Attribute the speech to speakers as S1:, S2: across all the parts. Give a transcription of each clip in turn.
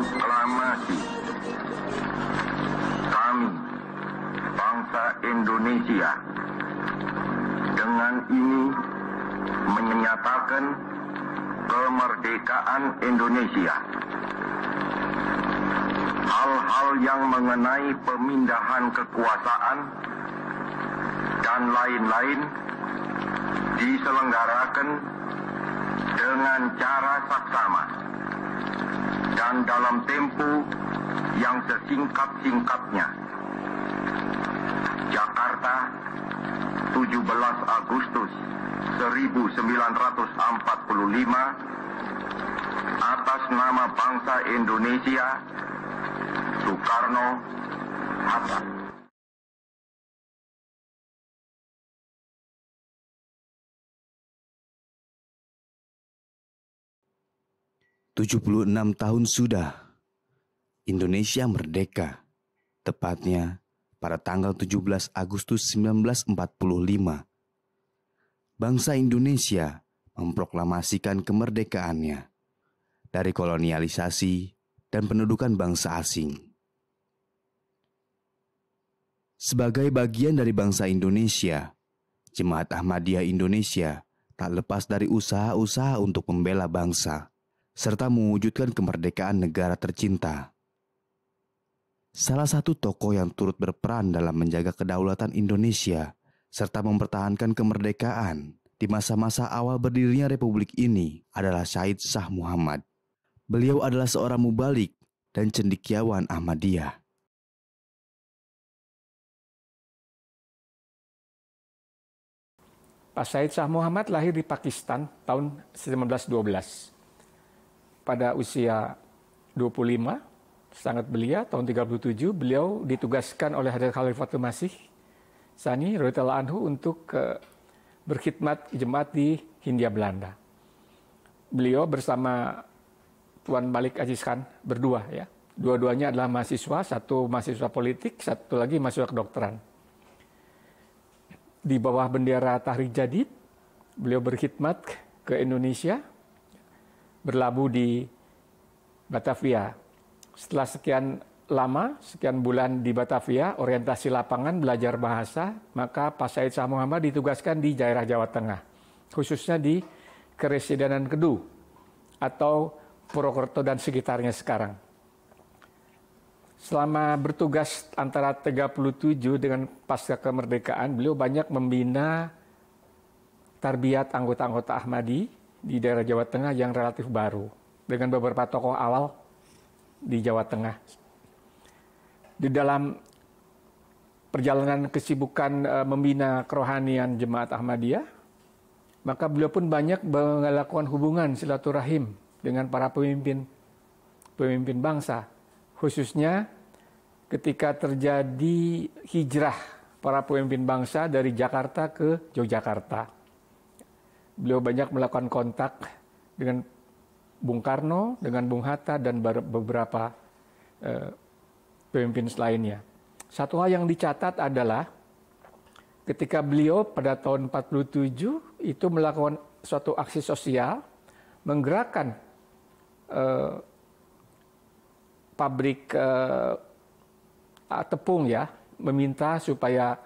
S1: Proklamasi. Kami, bangsa Indonesia, dengan ini menyatakan kemerdekaan Indonesia. Hal-hal yang mengenai pemindahan kekuasaan dan lain-lain diselenggarakan dengan cara saksama dan dalam tempo yang sesingkat-singkatnya. Jakarta, 17 Agustus 1945, atas nama bangsa Indonesia, Soekarno, Hatta.
S2: 76 tahun sudah Indonesia merdeka, tepatnya pada tanggal 17 Agustus 1945. Bangsa Indonesia memproklamasikan kemerdekaannya dari kolonialisasi dan pendudukan bangsa asing. Sebagai bagian dari bangsa Indonesia, Jemaat Ahmadiyah Indonesia tak lepas dari usaha-usaha untuk membela bangsa serta mewujudkan kemerdekaan negara tercinta. Salah satu tokoh yang turut berperan dalam menjaga kedaulatan Indonesia serta mempertahankan kemerdekaan di masa-masa awal berdirinya republik ini adalah Syed Shah Muhammad. Beliau adalah seorang mubalik dan cendekiawan Ahmadiyah.
S3: Pak Syed Shah Muhammad lahir di Pakistan tahun 1912. Pada usia 25, sangat belia, tahun 37, beliau ditugaskan oleh Hadrat Khalifatul Masih Tsani radhiyallahu anhu untuk berkhidmat jemaat di Hindia Belanda. Beliau bersama Tuan Malik Aziz Khan berdua, ya. Dua-duanya adalah mahasiswa, satu mahasiswa politik, satu lagi mahasiswa kedokteran. Di bawah bendera Tahrik Jadid, beliau berkhidmat ke Indonesia, berlabuh di Batavia. Setelah sekian lama, sekian bulan di Batavia, orientasi lapangan, belajar bahasa, maka Pak Syed Shah Muhammad ditugaskan di daerah Jawa Tengah, khususnya di Keresidenan Kedu atau Purwokerto dan sekitarnya sekarang. Selama bertugas antara 37 dengan pasca kemerdekaan, beliau banyak membina tarbiyat anggota-anggota Ahmadi di daerah Jawa Tengah yang relatif baru, dengan beberapa tokoh awal di Jawa Tengah. Di dalam perjalanan kesibukan membina kerohanian Jemaat Ahmadiyah, maka beliau pun banyak melakukan hubungan silaturahim dengan para pemimpin bangsa, khususnya ketika terjadi hijrah para pemimpin bangsa dari Jakarta ke Yogyakarta. Beliau banyak melakukan kontak dengan Bung Karno, dengan Bung Hatta, dan beberapa pemimpin lainnya. Satu hal yang dicatat adalah ketika beliau pada tahun 47 itu melakukan suatu aksi sosial, menggerakkan pabrik tepung, ya, meminta supaya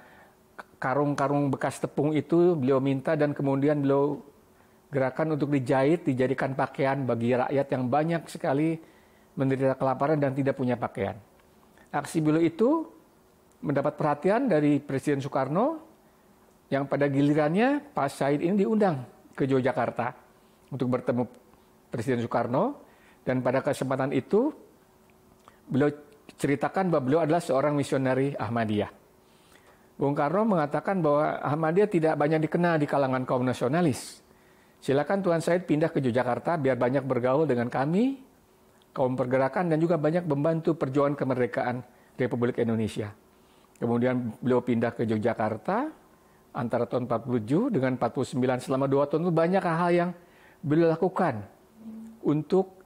S3: karung-karung bekas tepung itu beliau minta dan kemudian beliau gerakan untuk dijadikan pakaian bagi rakyat yang banyak sekali menderita kelaparan dan tidak punya pakaian. Aksi beliau itu mendapat perhatian dari Presiden Soekarno, yang pada gilirannya Pak Syed ini diundang ke Yogyakarta untuk bertemu Presiden Soekarno, dan pada kesempatan itu beliau ceritakan bahwa beliau adalah seorang misioneri Ahmadiyah. Bung Karno mengatakan bahwa Ahmadiyah tidak banyak dikenal di kalangan kaum nasionalis. Silakan Tuan Syed pindah ke Yogyakarta biar banyak bergaul dengan kami, kaum pergerakan, dan juga banyak membantu perjuangan kemerdekaan Republik Indonesia. Kemudian beliau pindah ke Yogyakarta antara tahun 47 dengan 49. Selama 2 tahun itu banyak hal yang beliau lakukan untuk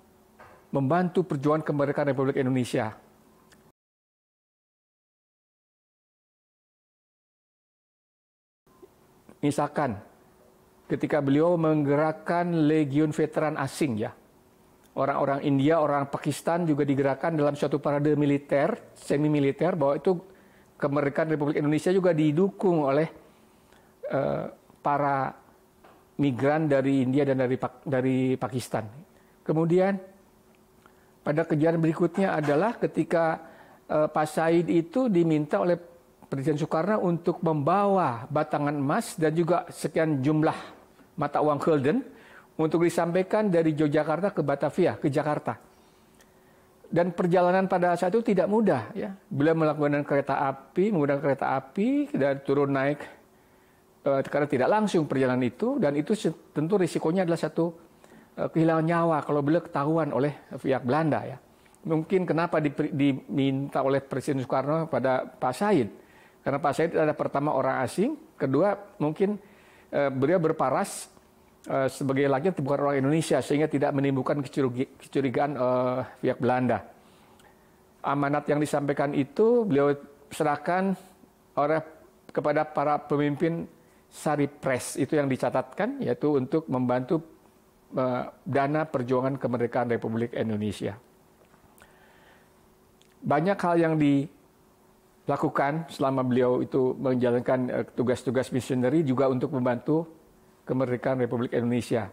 S3: membantu perjuangan kemerdekaan Republik Indonesia. Misalkan ketika beliau menggerakkan legiun veteran asing, ya, orang-orang India, orang Pakistan juga digerakkan dalam suatu parade militer, semi militer, bahwa itu kemerdekaan Republik Indonesia juga didukung oleh para migran dari India dan dari Pakistan. Kemudian pada kejadian berikutnya adalah ketika Pak Said itu diminta oleh Presiden Soekarno untuk membawa batangan emas dan juga sekian jumlah mata uang gulden untuk disampaikan dari Yogyakarta ke Batavia, ke Jakarta. Dan perjalanan pada saat itu tidak mudah, ya. Beliau menggunakan menggunakan kereta api dan turun naik karena tidak langsung perjalanan itu, dan itu tentu risikonya adalah satu kehilangan nyawa kalau beliau ketahuan oleh pihak Belanda, ya. Mungkin kenapa diminta oleh Presiden Soekarno pada Pak Said, karena Pak Said adalah pertama orang asing, kedua mungkin beliau berparas sebagai laki bukan orang Indonesia sehingga tidak menimbulkan kecurigaan pihak Belanda. Amanat yang disampaikan itu beliau serahkan kepada para pemimpin Sari Pres, itu yang dicatatkan, yaitu untuk membantu dana perjuangan kemerdekaan Republik Indonesia. Banyak hal yang dilakukan selama beliau itu menjalankan tugas-tugas misioneri juga untuk membantu kemerdekaan Republik Indonesia.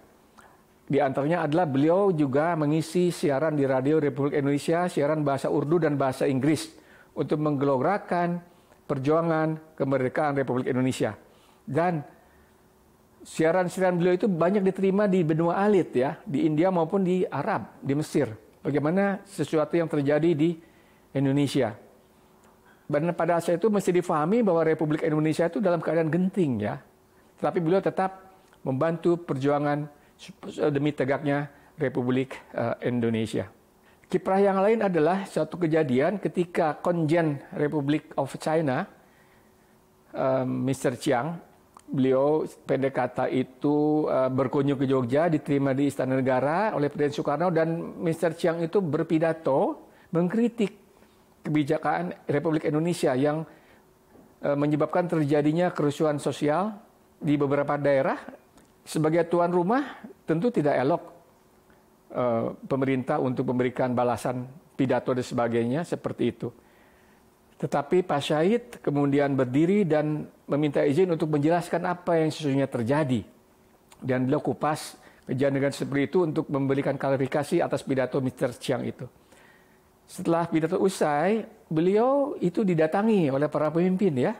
S3: Di antaranya adalah beliau juga mengisi siaran di radio Republik Indonesia, siaran bahasa Urdu dan bahasa Inggris untuk menggelorkan perjuangan kemerdekaan Republik Indonesia. Dan siaran-siaran beliau itu banyak diterima di benua alit, ya, di India maupun di Arab, di Mesir. Bagaimana sesuatu yang terjadi di Indonesia. Dan pada saat itu mesti difahami bahwa Republik Indonesia itu dalam keadaan genting, ya. Tetapi beliau tetap membantu perjuangan demi tegaknya Republik Indonesia. Kiprah yang lain adalah suatu kejadian ketika Konjen Republic of China, Mr. Chiang, beliau pendek kata itu berkunjung ke Jogja, diterima di Istana Negara oleh Presiden Soekarno, dan Mr. Chiang itu berpidato mengkritik kebijakan Republik Indonesia yang menyebabkan terjadinya kerusuhan sosial di beberapa daerah. Sebagai tuan rumah tentu tidak elok pemerintah untuk memberikan balasan pidato dan sebagainya seperti itu. Tetapi Pak Said kemudian berdiri dan meminta izin untuk menjelaskan apa yang sesungguhnya terjadi. Dan beliau kupas kejadian seperti itu untuk memberikan klarifikasi atas pidato Mr. Chiang itu. Setelah pidato usai, beliau itu didatangi oleh para pemimpin, ya.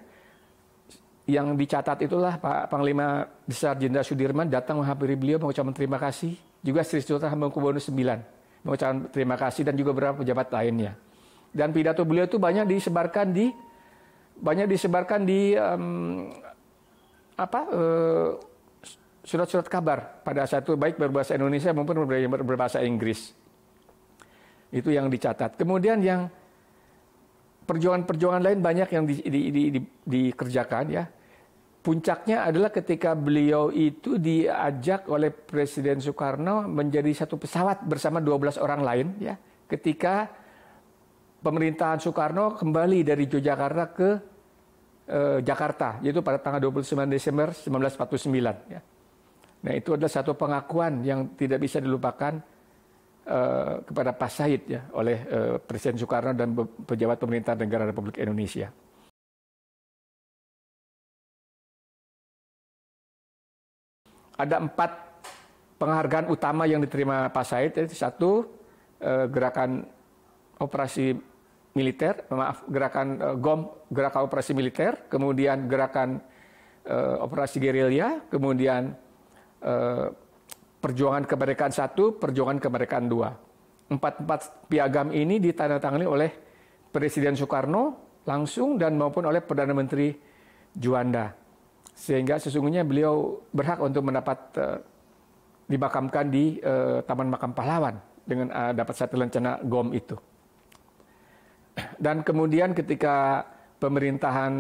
S3: Yang dicatat itulah Pak Panglima Besar Jenderal Sudirman datang menghampiri beliau mengucapkan terima kasih. Juga Sri Sultan Hamengkubuwono IX mengucapkan terima kasih, dan juga beberapa pejabat lainnya. Dan pidato beliau itu banyak disebarkan di surat-surat kabar pada saat itu, baik berbahasa Indonesia maupun berbahasa Inggris. Itu yang dicatat. Kemudian yang perjuangan-perjuangan lain banyak yang dikerjakan, ya. Puncaknya adalah ketika beliau itu diajak oleh Presiden Soekarno menjadi satu pesawat bersama 12 orang lain, ya. Ketika pemerintahan Soekarno kembali dari Yogyakarta ke Jakarta, yaitu pada tanggal 29 Desember 1949, ya. Nah, itu adalah satu pengakuan yang tidak bisa dilupakan kepada Pak Said, ya, oleh Presiden Soekarno dan pejabat pemerintah negara Republik Indonesia. Ada 4 penghargaan utama yang diterima Pak Said. Yaitu satu, gerakan operasi militer, gerakan GOM, gerakan operasi militer, kemudian gerakan operasi gerilya, kemudian perjuangan kemerdekaan 1, perjuangan kemerdekaan 2. 4 piagam ini ditandatangani oleh Presiden Soekarno langsung dan maupun oleh Perdana Menteri Juanda. Sehingga sesungguhnya beliau berhak untuk mendapat dimakamkan di Taman Makam Pahlawan dengan dapat satu lencana GOM itu. Dan kemudian ketika pemerintahan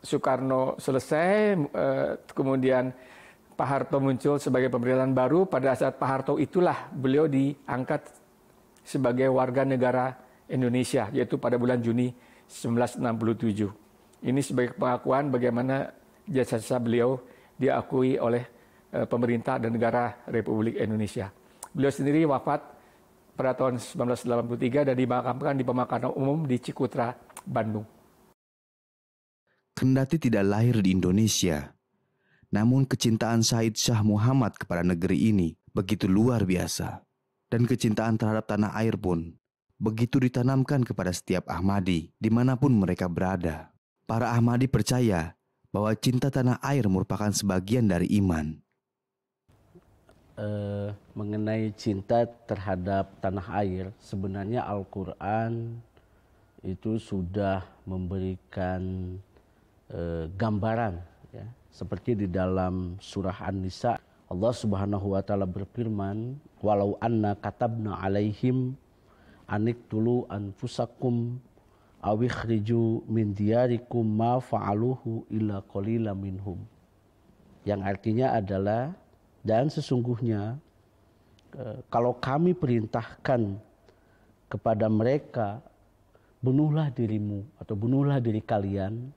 S3: Soekarno selesai, kemudian Pak Harto muncul sebagai pemerintahan baru. Pada saat Pak Harto itulah beliau diangkat sebagai warga negara Indonesia, yaitu pada bulan Juni 1967. Ini sebagai pengakuan bagaimana jasa-jasa beliau diakui oleh pemerintah dan negara Republik Indonesia. Beliau sendiri wafat pada tahun 1983 dan dimakamkan di pemakaman umum di Cikutra, Bandung.
S2: Kendati tidak lahir di Indonesia, namun kecintaan Said Shah Muhammad kepada negeri ini begitu luar biasa. Dan kecintaan terhadap tanah air pun begitu ditanamkan kepada setiap Ahmadi dimanapun mereka berada. Para Ahmadi percaya bahwa cinta tanah air merupakan sebagian dari iman.
S4: Mengenai cinta terhadap tanah air, sebenarnya Al-Quran itu sudah memberikan gambaran, ya. Seperti di dalam surah An-Nisa, Allah Subhanahu wa taala berfirman, "Walau anna katabna 'alaihim aniktulu anfusakum awikhriju min diyarikum ma fa'aluhu illa qalilan minhum." Yang artinya adalah, dan sesungguhnya kalau kami perintahkan kepada mereka, bunuhlah dirimu atau bunuhlah diri kalian,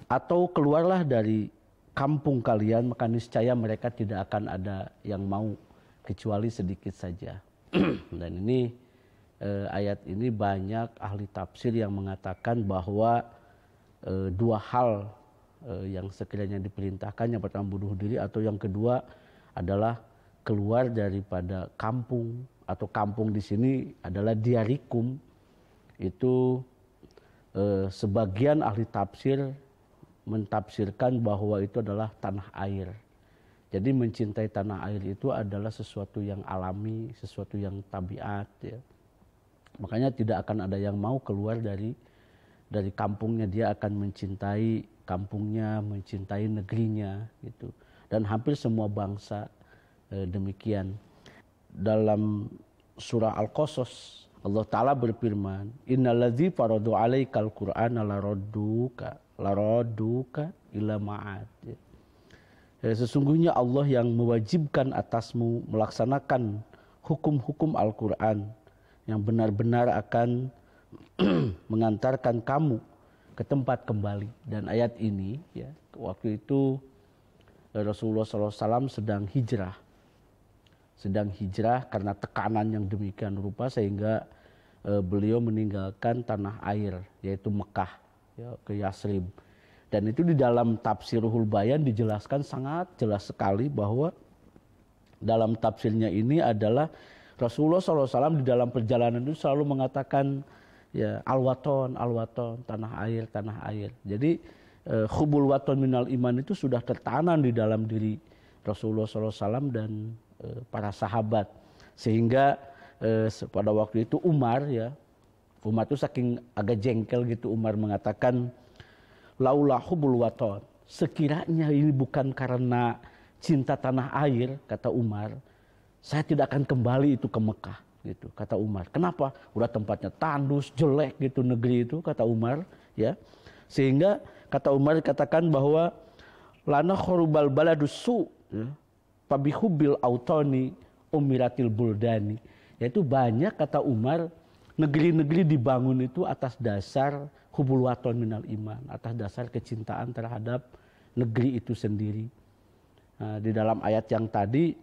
S4: atau keluarlah dari kampung kalian, maka niscaya mereka tidak akan ada yang mau kecuali sedikit saja. Dan ini ayat ini banyak ahli tafsir yang mengatakan bahwa dua hal yang sekiranya diperintahkan, yang pertama bunuh diri, atau yang kedua adalah keluar daripada kampung, atau kampung di sini adalah diarikum. Itu sebagian ahli tafsir mentafsirkan bahwa itu adalah tanah air. Jadi mencintai tanah air itu adalah sesuatu yang alami, sesuatu yang tabiat, ya. Makanya tidak akan ada yang mau keluar dari kampungnya. Dia akan mencintai kampungnya, mencintai negerinya, gitu. Dan hampir semua bangsa demikian. Dalam surah Al-Qasas, Allah Ta'ala berfirman, "Innaladzi faradu alaikal Qur'ana laradduka ila ma'ad." Sesungguhnya Allah yang mewajibkan atasmu melaksanakan hukum-hukum Al-Quran yang benar-benar akan mengantarkan kamu ke tempat kembali. Dan ayat ini, ya, waktu itu Rasulullah SAW sedang hijrah karena tekanan yang demikian rupa, sehingga beliau meninggalkan tanah air, yaitu Mekah, ya, ke Yasrib. Dan itu di dalam tafsirul bayan dijelaskan sangat jelas sekali bahwa dalam tafsirnya ini adalah Rasulullah SAW di dalam perjalanan itu selalu mengatakan, ya, al-waton, tanah air. Jadi hubul waton minal iman itu sudah tertanam di dalam diri Rasulullah SAW dan para sahabat. Sehingga pada waktu itu Umar itu saking agak jengkel gitu, Umar mengatakan, "Laula hubul waton." Sekiranya ini bukan karena cinta tanah air, kata Umar, saya tidak akan kembali itu ke Mekah, gitu, kata Umar. Kenapa? Udah tempatnya tandus, jelek gitu negeri itu, kata Umar, ya. Sehingga kata Umar dikatakan bahwa lana khurubal baladus su, ya, fabihubil autoni umiratil buldani. Yaitu banyak, kata Umar, negeri-negeri dibangun itu atas dasar hubul waton minal iman, atas dasar kecintaan terhadap negeri itu sendiri. Nah, di dalam ayat yang tadi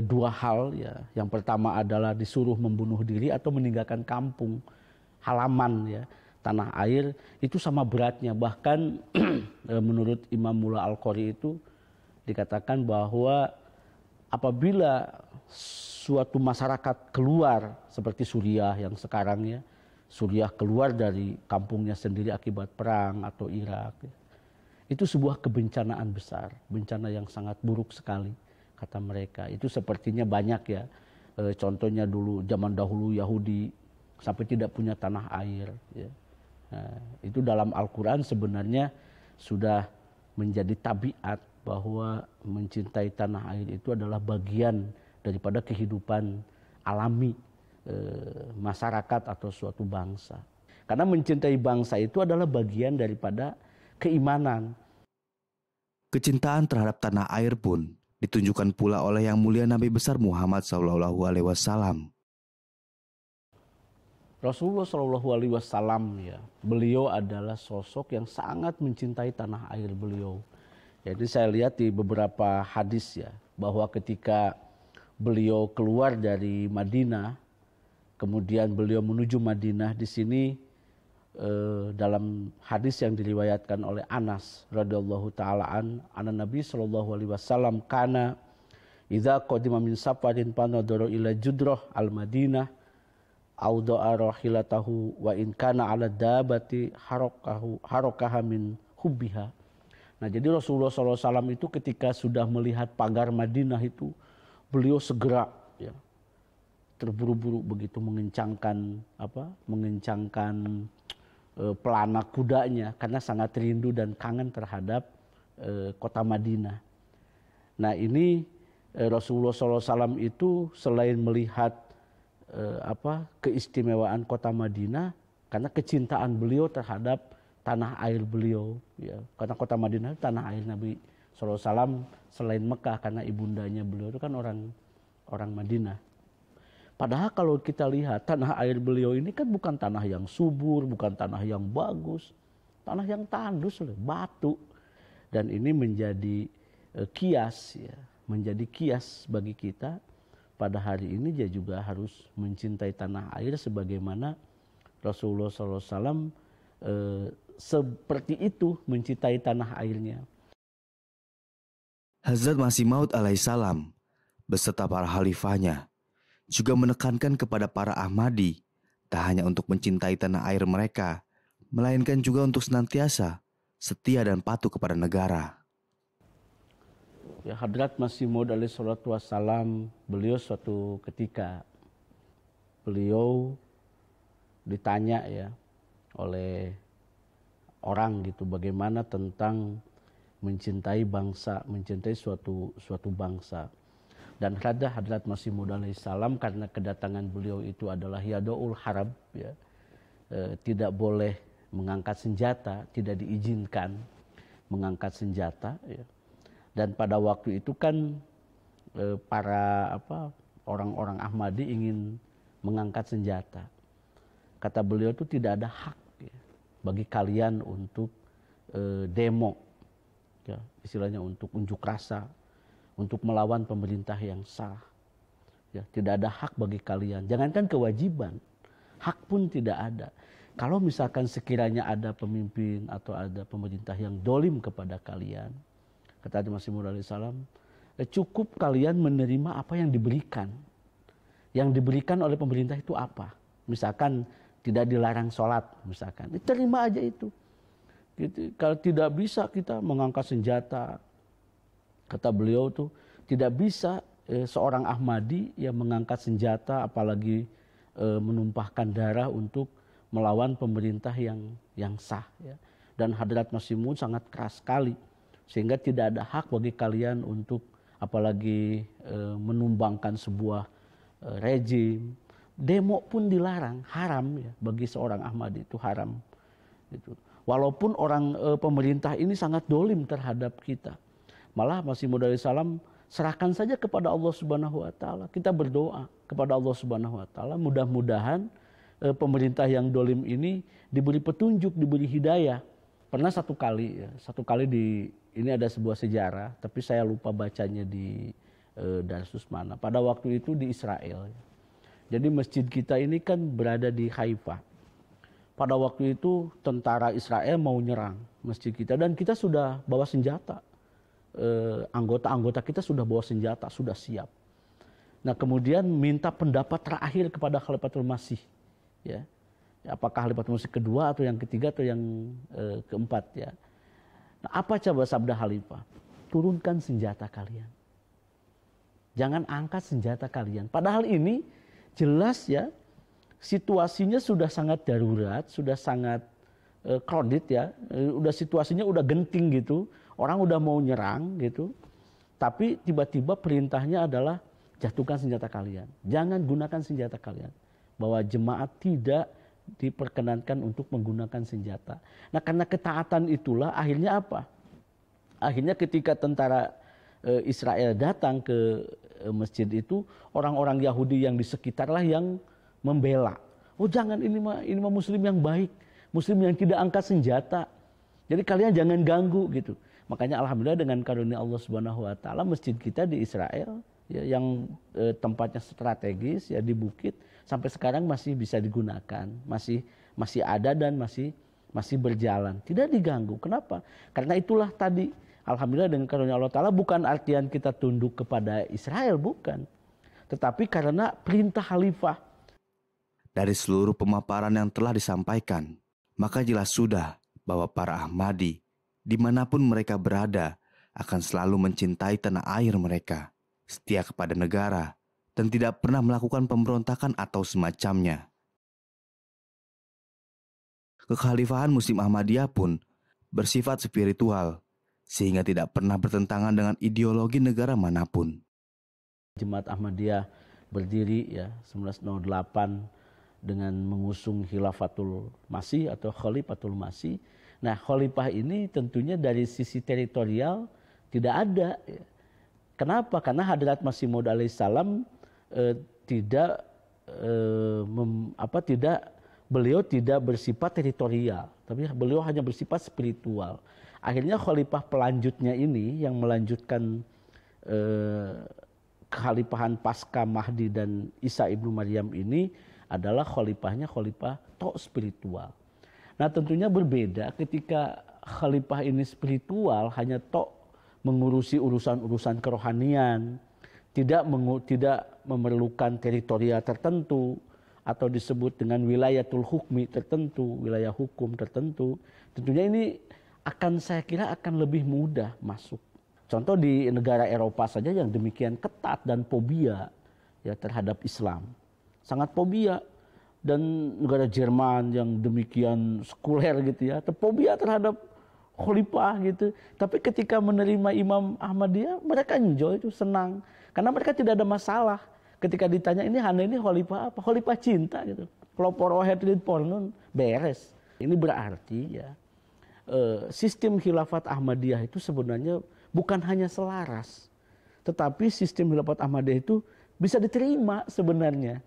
S4: dua hal, ya. Yang pertama adalah disuruh membunuh diri atau meninggalkan kampung halaman, ya, tanah air, itu sama beratnya. Bahkan menurut Imam Mula Al-Qori itu dikatakan bahwa apabila suatu masyarakat keluar seperti Suriah yang sekarang, ya, Suriah keluar dari kampungnya sendiri akibat perang, atau Irak, ya, itu sebuah kebencanaan besar, bencana yang sangat buruk sekali, kata mereka. Itu sepertinya banyak, ya, contohnya dulu zaman dahulu Yahudi sampai tidak punya tanah air, ya. Nah, itu dalam Al-Quran sebenarnya sudah menjadi tabiat bahwa mencintai tanah air itu adalah bagian daripada kehidupan alami masyarakat atau suatu bangsa. Karena mencintai bangsa itu adalah bagian daripada keimanan.
S2: Kecintaan terhadap tanah air pun ditunjukkan pula oleh yang mulia Nabi besar Muhammad SAW.
S4: Rasulullah SAW, ya, beliau adalah sosok yang sangat mencintai tanah air beliau. Jadi saya lihat di beberapa hadis, ya, bahwa ketika beliau keluar dari Madinah, kemudian beliau menuju Madinah. Di sini dalam hadis yang diriwayatkan oleh Anas radhiyallahu taala an Nabi sallallahu alaihi wasallam kana idza qadima min safarin panadara ila judrah al Madinah auda'a rahilatahu wa in kana ala dabati harakaha min hubbiha. Nah, jadi Rasulullah SAW itu ketika sudah melihat pagar Madinah itu, beliau segera ya, terburu-buru begitu mengencangkan pelana kudanya karena sangat rindu dan kangen terhadap kota Madinah. Nah, ini Rasulullah SAW itu selain melihat keistimewaan kota Madinah karena kecintaan beliau terhadap tanah air beliau, ya, karena kota Madinah itu tanah air Nabi SAW selain Mekah karena ibundanya beliau itu kan orang Madinah. Padahal kalau kita lihat tanah air beliau ini kan bukan tanah yang subur, bukan tanah yang bagus, tanah yang tandus, batu, dan ini menjadi kias, ya, menjadi kias bagi kita pada hari ini. Dia juga harus mencintai tanah air sebagaimana Rasulullah SAW seperti itu mencintai tanah airnya.
S2: Hazrat Masih Maud alaihissalam beserta para khalifahnya juga menekankan kepada para Ahmadi tak hanya untuk mencintai tanah air mereka, melainkan juga untuk senantiasa setia dan patuh kepada negara.
S4: Ya, Hadrat Masih Maud alaihissalatu wassalam, beliau suatu ketika beliau ditanya ya oleh orang gitu, bagaimana tentang mencintai bangsa, mencintai suatu bangsa. Dan Hadrat Masih Maud alaihissalam karena kedatangan beliau itu adalah Yadoul Harab, ya, tidak boleh mengangkat senjata, tidak diizinkan mengangkat senjata, ya. Dan pada waktu itu kan para orang-orang Ahmadi ingin mengangkat senjata. Kata beliau itu tidak ada hak ya, bagi kalian untuk demo, ya, istilahnya untuk unjuk rasa, untuk melawan pemerintah yang sah. Ya, tidak ada hak bagi kalian. Jangankan kewajiban, hak pun tidak ada. Kalau misalkan sekiranya ada pemimpin atau ada pemerintah yang dolim kepada kalian, kata Masih Maud alaihissalam, cukup kalian menerima apa yang diberikan. Yang diberikan oleh pemerintah itu apa? Misalkan tidak dilarang sholat, misalkan, terima aja itu. Gitu. Kalau tidak bisa kita mengangkat senjata, kata beliau tuh tidak bisa seorang Ahmadi yang mengangkat senjata, apalagi menumpahkan darah untuk melawan pemerintah yang sah. Ya. Dan Hadrat Masih Maud sangat keras sekali, sehingga tidak ada hak bagi kalian untuk apalagi menumbangkan sebuah rejim. Demo pun dilarang, haram ya, bagi seorang Ahmadi itu haram. Gitu. Walaupun orang pemerintah ini sangat dolim terhadap kita, malah Masih Maud alaihissalam serahkan saja kepada Allah Subhanahu Wa Taala. Kita berdoa kepada Allah Subhanahu Wa Taala, mudah-mudahan pemerintah yang dolim ini diberi petunjuk, diberi hidayah. Pernah satu kali ini ada sebuah sejarah, tapi saya lupa bacanya di Darsus mana. Pada waktu itu di Israel. Jadi masjid kita ini kan berada di Haifa. Pada waktu itu tentara Israel mau nyerang masjid kita dan kita sudah bawa senjata. Anggota-anggota kita sudah bawa senjata, sudah siap. Nah, kemudian minta pendapat terakhir kepada Khalifatul Masih. Ya. Apakah Khalifatul Masih kedua atau yang ketiga atau yang keempat ya. Nah, apa coba sabda Khalifah? Turunkan senjata kalian. Jangan angkat senjata kalian. Padahal ini jelas ya, situasinya sudah sangat darurat, sudah sangat kredit ya, udah situasinya udah genting gitu, orang udah mau nyerang gitu, tapi tiba-tiba perintahnya adalah jatuhkan senjata kalian, jangan gunakan senjata kalian, bahwa jemaat tidak diperkenankan untuk menggunakan senjata. Nah, karena ketaatan itulah akhirnya apa? Akhirnya ketika tentara Israel datang ke masjid itu, orang-orang Yahudi yang di sekitar lah yang membela. Oh jangan, ini mah muslim yang baik, muslim yang tidak angkat senjata. Jadi kalian jangan ganggu gitu. Makanya alhamdulillah dengan karunia Allah Subhanahu Wa Taala masjid kita di Israel ya, yang tempatnya strategis ya di bukit, sampai sekarang masih bisa digunakan, masih ada dan masih berjalan, tidak diganggu. Kenapa? Karena itulah tadi, alhamdulillah dengan karunia Allah Ta'ala, bukan artian kita tunduk kepada Israel, bukan, tetapi karena perintah khalifah.
S2: Dari seluruh pemaparan yang telah disampaikan, maka jelas sudah bahwa para Ahmadi, dimanapun mereka berada, akan selalu mencintai tanah air mereka, setia kepada negara, dan tidak pernah melakukan pemberontakan atau semacamnya. Kekhalifahan Muslim Ahmadiyah pun bersifat spiritual, sehingga tidak pernah bertentangan dengan ideologi negara manapun.
S4: Jemaat Ahmadiyah berdiri ya 1908 dengan mengusung Khilafatul Masih atau Khalifatul Masih. Nah, khalifah ini tentunya dari sisi teritorial tidak ada. Kenapa? Karena Hadrat Masih Maud alaihissalam beliau tidak bersifat teritorial, tapi beliau hanya bersifat spiritual. Akhirnya khalifah pelanjutnya ini yang melanjutkan kekhalifahan pasca Mahdi dan Isa ibnu Maryam ini adalah khalifah tok spiritual. Nah, tentunya berbeda ketika khalifah ini spiritual, hanya tok mengurusi urusan-urusan kerohanian, tidak memerlukan teritorial tertentu atau disebut dengan wilayatul hukmi tertentu, wilayah hukum tertentu. Tentunya ini saya kira akan lebih mudah masuk. Contoh di negara Eropa saja yang demikian ketat dan fobia ya terhadap Islam. Sangat fobia. Dan negara Jerman yang demikian sekuler gitu ya, fobia terhadap khalifah gitu. Tapi ketika menerima Imam Ahmadiyah, mereka enjoy itu, senang. Karena mereka tidak ada masalah. Ketika ditanya ini khalifah apa? Khalifah cinta gitu. Kalau porohetrid pornun beres. Ini berarti ya sistem khilafat Ahmadiyah itu sebenarnya bukan hanya selaras, tetapi sistem khilafat Ahmadiyah itu bisa diterima sebenarnya.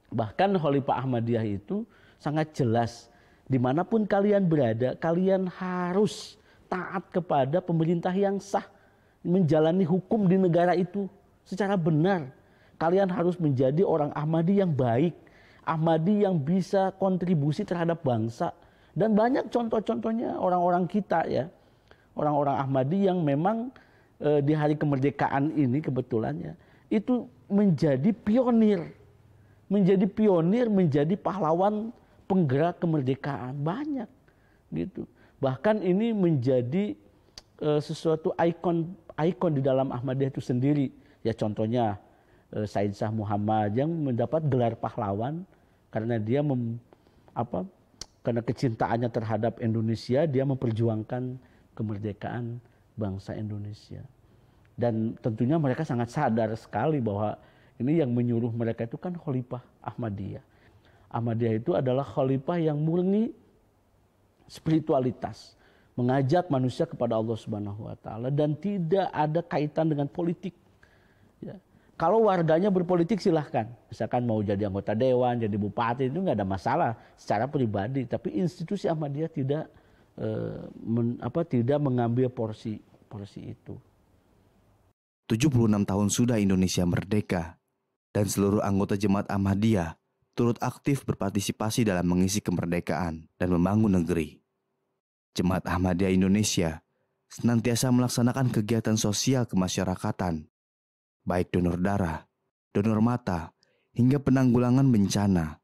S4: Bahkan Khalifah Ahmadiyah itu sangat jelas, dimanapun kalian berada, kalian harus taat kepada pemerintah yang sah, menjalani hukum di negara itu secara benar. Kalian harus menjadi orang Ahmadi yang baik, Ahmadi yang bisa kontribusi terhadap bangsa. Dan banyak contoh-contohnya orang-orang kita ya, orang-orang Ahmadi yang memang di hari kemerdekaan ini kebetulannya itu menjadi pionir, menjadi pahlawan penggerak kemerdekaan, banyak gitu. Bahkan ini menjadi sesuatu ikon di dalam Ahmadiyah itu sendiri. Ya contohnya Said Shah Muhammad yang mendapat gelar pahlawan karena dia karena kecintaannya terhadap Indonesia, dia memperjuangkan kemerdekaan bangsa Indonesia. Dan tentunya mereka sangat sadar sekali bahwa ini yang menyuruh mereka itu kan Khalifah Ahmadiyah. Ahmadiyah itu adalah khalifah yang murni spiritualitas, mengajak manusia kepada Allah Subhanahu wa taala dan tidak ada kaitan dengan politik. Ya. Kalau warganya berpolitik silahkan, misalkan mau jadi anggota dewan, jadi bupati itu nggak ada masalah secara pribadi. Tapi institusi Ahmadiyah tidak mengambil porsi itu.
S2: 76 tahun sudah Indonesia merdeka. Dan seluruh anggota Jemaat Ahmadiyah turut aktif berpartisipasi dalam mengisi kemerdekaan dan membangun negeri. Jemaat Ahmadiyah Indonesia senantiasa melaksanakan kegiatan sosial kemasyarakatan, baik donor darah, donor mata, hingga penanggulangan bencana.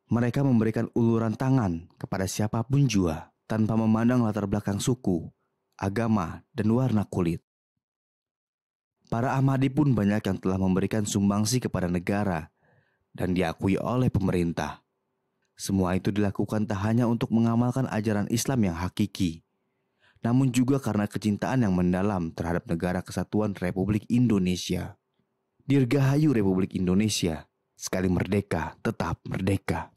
S2: Mereka memberikan uluran tangan kepada siapapun jua tanpa memandang latar belakang suku, agama, dan warna kulit. Para Ahmadi pun banyak yang telah memberikan sumbangsi kepada negara dan diakui oleh pemerintah. Semua itu dilakukan tak hanya untuk mengamalkan ajaran Islam yang hakiki, namun juga karena kecintaan yang mendalam terhadap Negara Kesatuan Republik Indonesia. Dirgahayu Republik Indonesia, sekali merdeka tetap merdeka.